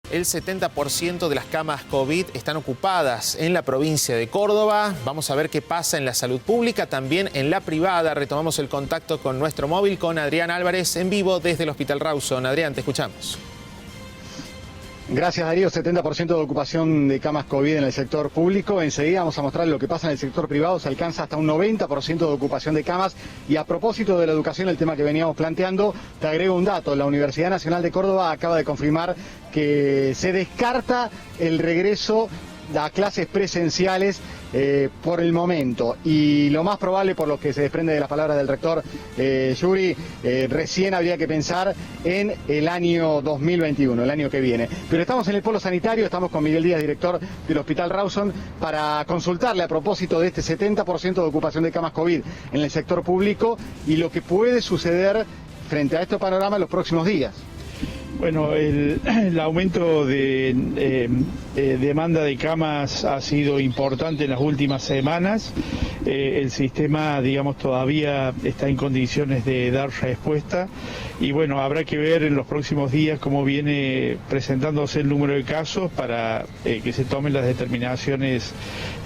El 70% de las camas COVID están ocupadas en la provincia de Córdoba. Vamos a ver qué pasa en la salud pública, también en la privada. Retomamos el contacto con nuestro móvil, con Adrián Álvarez, en vivo desde el Hospital Rawson. Adrián, te escuchamos. Gracias, Darío. 70% de ocupación de camas COVID en el sector público. Enseguida vamos a mostrar lo que pasa en el sector privado. Se alcanza hasta un 90% de ocupación de camas. Y a propósito de la educación, el tema que veníamos planteando, te agrego un dato. La Universidad Nacional de Córdoba acaba de confirmar que se descarta el regreso a clases presenciales por el momento, y lo más probable, por lo que se desprende de las palabras del rector Yuri, recién habría que pensar en el año 2021, el año que viene. Pero estamos en el polo sanitario, estamos con Miguel Díaz, director del Hospital Rawson, para consultarle a propósito de este 70% de ocupación de camas COVID en el sector público y lo que puede suceder frente a este panorama en los próximos días. Bueno, el aumento de demanda de camas ha sido importante en las últimas semanas. El sistema, digamos, todavía está en condiciones de dar respuesta y bueno, habrá que ver en los próximos días cómo viene presentándose el número de casos para que se tomen las determinaciones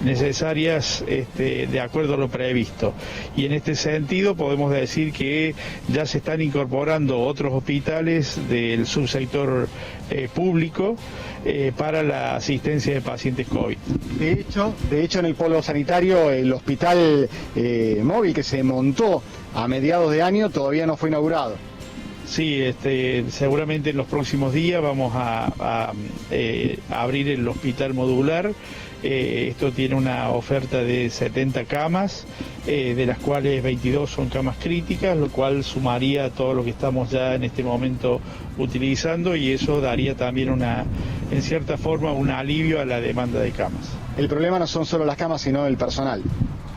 necesarias de acuerdo a lo previsto. Y en este sentido podemos decir que ya se están incorporando otros hospitales del subsector público para la asistencia de pacientes COVID. De hecho, en el polo sanitario, el hospital móvil que se montó a mediados de año todavía no fue inaugurado. Sí, seguramente en los próximos días vamos a abrir el hospital modular. Esto tiene una oferta de 70 camas, de las cuales 22 son camas críticas, lo cual sumaría todo lo que estamos ya en este momento utilizando, y eso daría también en cierta forma un alivio a la demanda de camas. El problema no son solo las camas, sino el personal.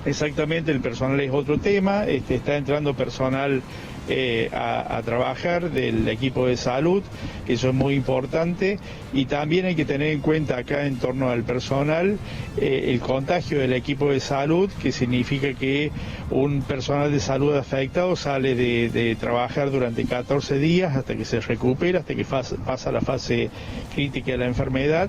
Exactamente, el personal es otro tema. Está entrando personal a trabajar del equipo de salud, eso es muy importante, y también hay que tener en cuenta acá en torno al personal el contagio del equipo de salud, que significa que un personal de salud afectado sale de trabajar durante 14 días hasta que se recupera, hasta que pasa la fase crítica de la enfermedad,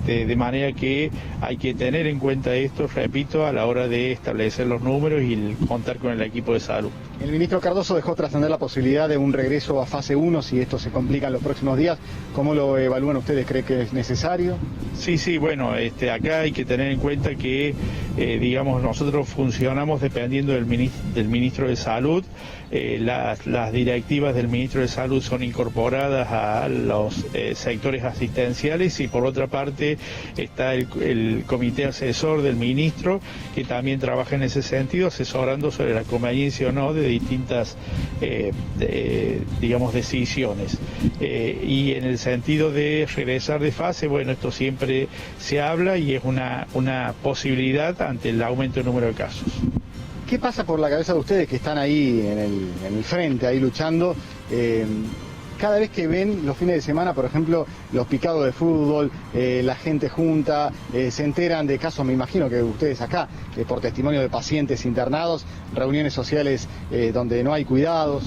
de manera que hay que tener en cuenta esto, repito, a la hora de establecer los números y contar con el equipo de salud. El ministro Cardoso dejó trascender la posibilidad de un regreso a fase 1 si esto se complica en los próximos días. ¿Cómo lo evalúan ustedes? ¿Cree que es necesario? Sí, bueno, acá hay que tener en cuenta que, digamos, nosotros funcionamos dependiendo del ministro de Salud. Las directivas del ministro de Salud son incorporadas a los sectores asistenciales, y por otra parte está el comité asesor del ministro, que también trabaja en ese sentido, asesorando sobre la conveniencia o no de distintas digamos, decisiones. Y en el sentido de regresar de fase, bueno, esto siempre se habla y es una posibilidad ante el aumento del número de casos. ¿Qué pasa por la cabeza de ustedes que están ahí en el frente, ahí luchando? Cada vez que ven los fines de semana, por ejemplo, los picados de fútbol, la gente junta, se enteran de casos, me imagino que ustedes acá, por testimonio de pacientes internados, reuniones sociales donde no hay cuidados.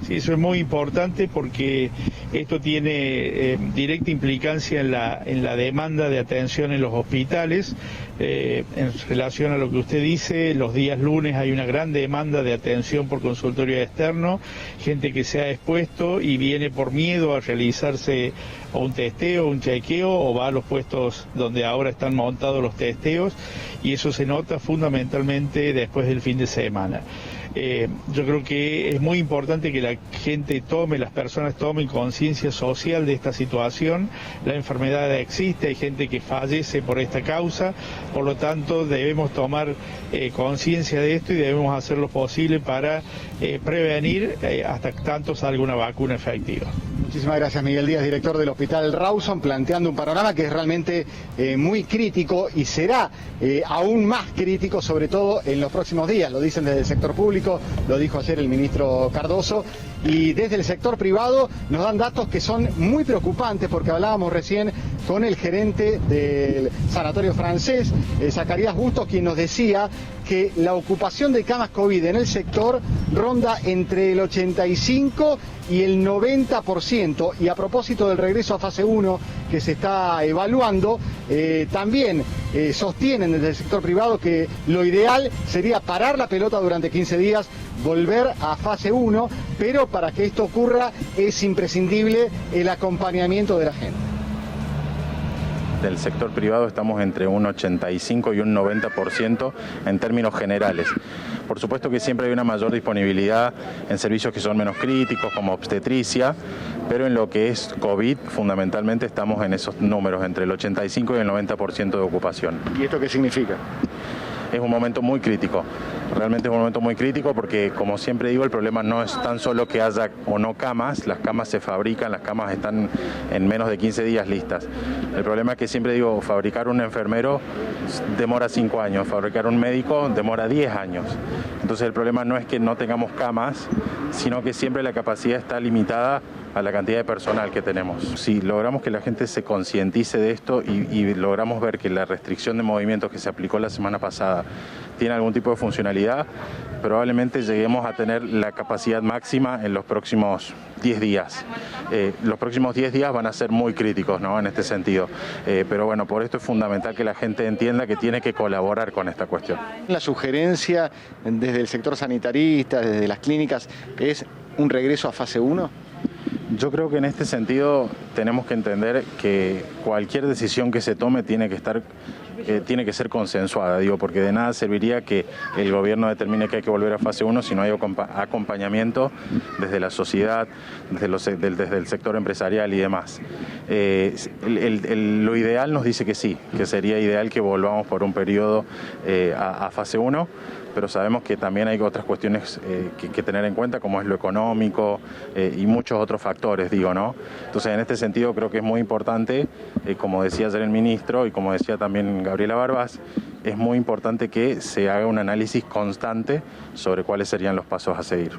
Sí, eso es muy importante porque esto tiene directa implicancia en la demanda de atención en los hospitales. En relación a lo que usted dice, los días lunes hay una gran demanda de atención por consultorio externo, gente que se ha expuesto y viene por miedo a realizarse un testeo, un chequeo, o va a los puestos donde ahora están montados los testeos, y eso se nota fundamentalmente después del fin de semana. Yo creo que es muy importante que la gente las personas tomen conciencia social de esta situación. La enfermedad existe, hay gente que fallece por esta causa, por lo tanto debemos tomar conciencia de esto y debemos hacer lo posible para prevenir hasta tanto salga una vacuna efectiva. Muchísimas gracias, Miguel Díaz, director del Hospital Rawson, planteando un panorama que es realmente muy crítico y será aún más crítico, sobre todo en los próximos días. Lo dicen desde el sector público, lo dijo ayer el ministro Cardoso, y desde el sector privado nos dan datos que son muy preocupantes, porque hablábamos recién con el gerente del sanatorio francés, Zacarías Bustos, quien nos decía que la ocupación de camas COVID en el sector ronda entre el 85 y el 90%. Y a propósito del regreso a fase 1 que se está evaluando, también sostienen desde el sector privado que lo ideal sería parar la pelota durante 15 días, volver a fase 1, pero para que esto ocurra es imprescindible el acompañamiento de la gente. Del sector privado estamos entre un 85 y un 90% en términos generales. Por supuesto que siempre hay una mayor disponibilidad en servicios que son menos críticos, como obstetricia, pero en lo que es COVID, fundamentalmente estamos en esos números, entre el 85 y el 90% de ocupación. ¿Y esto qué significa? Es un momento muy crítico, realmente es un momento muy crítico porque, como siempre digo, el problema no es tan solo que haya o no camas, las camas se fabrican, las camas están en menos de 15 días listas. El problema es que siempre digo, fabricar un enfermero demora 5 años, fabricar un médico demora 10 años. Entonces el problema no es que no tengamos camas, sino que siempre la capacidad está limitada a la cantidad de personal que tenemos. Si logramos que la gente se concientice de esto y logramos ver que la restricción de movimientos que se aplicó la semana pasada tiene algún tipo de funcionalidad, probablemente lleguemos a tener la capacidad máxima en los próximos 10 días. Los próximos 10 días van a ser muy críticos, ¿no?, en este sentido. Pero bueno, por esto es fundamental que la gente entienda que tiene que colaborar con esta cuestión. La sugerencia desde el sector sanitarista, desde las clínicas, es un regreso a fase 1. Yo creo que en este sentido tenemos que entender que cualquier decisión que se tome tiene que ser consensuada, porque de nada serviría que el gobierno determine que hay que volver a fase 1 si no hay acompañamiento desde la sociedad, desde el sector empresarial y demás. Lo ideal nos dice que sí, que sería ideal que volvamos por un periodo a fase 1, pero sabemos que también hay otras cuestiones que tener en cuenta, como es lo económico y muchos otros factores, ¿no? Entonces, en este sentido, creo que es muy importante, como decía ayer el ministro y como decía también Gabriela Barbas, es muy importante que se haga un análisis constante sobre cuáles serían los pasos a seguir.